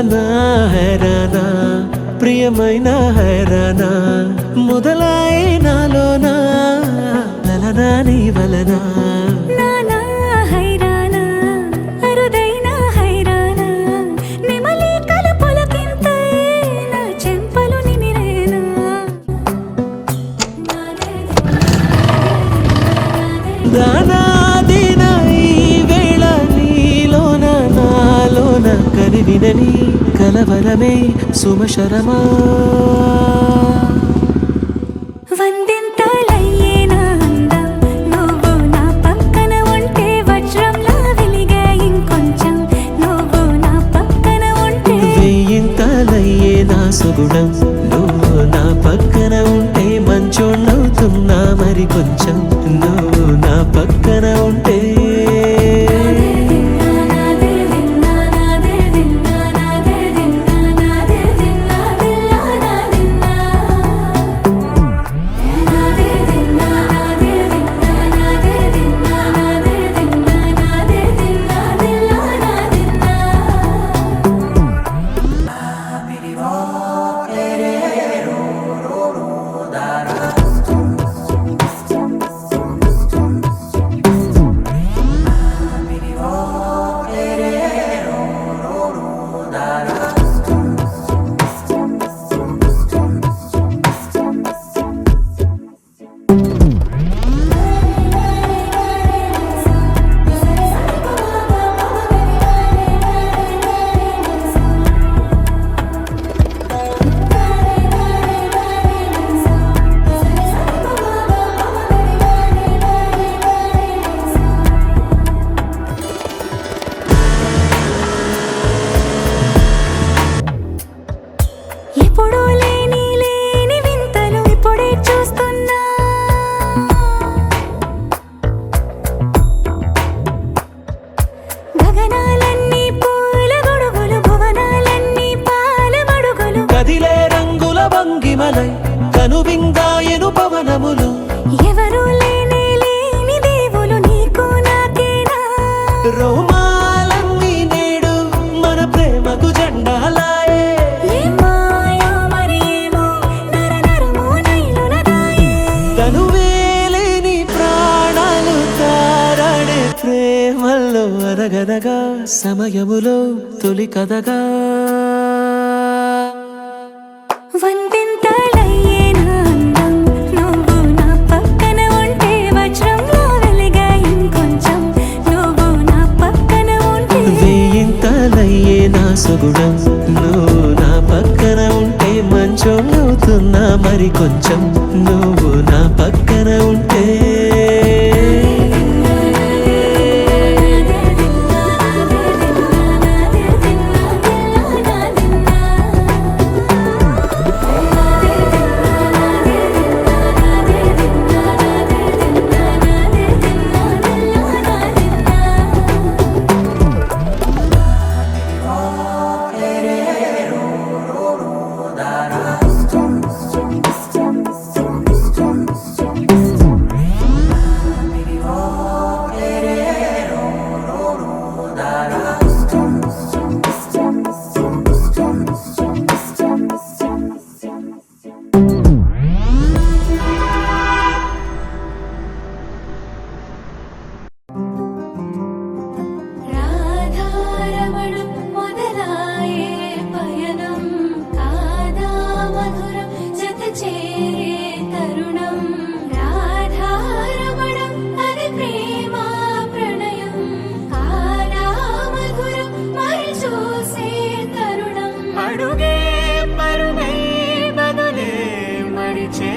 హైరానా హైరానా ప్రియమైన హైరానా మొదలాయి నాలోనా లలనా నీ వలనా దానాదిన ఈ వేళ నీలోన నాలోన కనివినని కలవరమే సుమశరమా వెయ్యింతలయ్యే నా సుగుణం నువ్వు నా పక్కన ఉంటే మంచోణ్ణవుతున్నా మరి కొంచెం నువ్వు నా పక్కన ఉంటే కదిలే రంగుల భంగిమలై కనువిందాయను పవనములు ఎవరు లేని దేవులు నీకు నాకేనా రోమాలన్నీ నేడు మన ప్రేమకు జెండాలాయే తనువేలేని ప్రాణాలు తారాడే ప్రేమల్లో అనగనగా సమయములో తొలి కథగా వెయ్యింతలయ్యే నా సుగుణం నువ్వు నా పక్కన ఉంటే మంచోణ్ణవుతున్నా మరి కొంచెం నువ్వు నా పక్కన ఉంటే అడుగే పరుగే బదులే మరిచే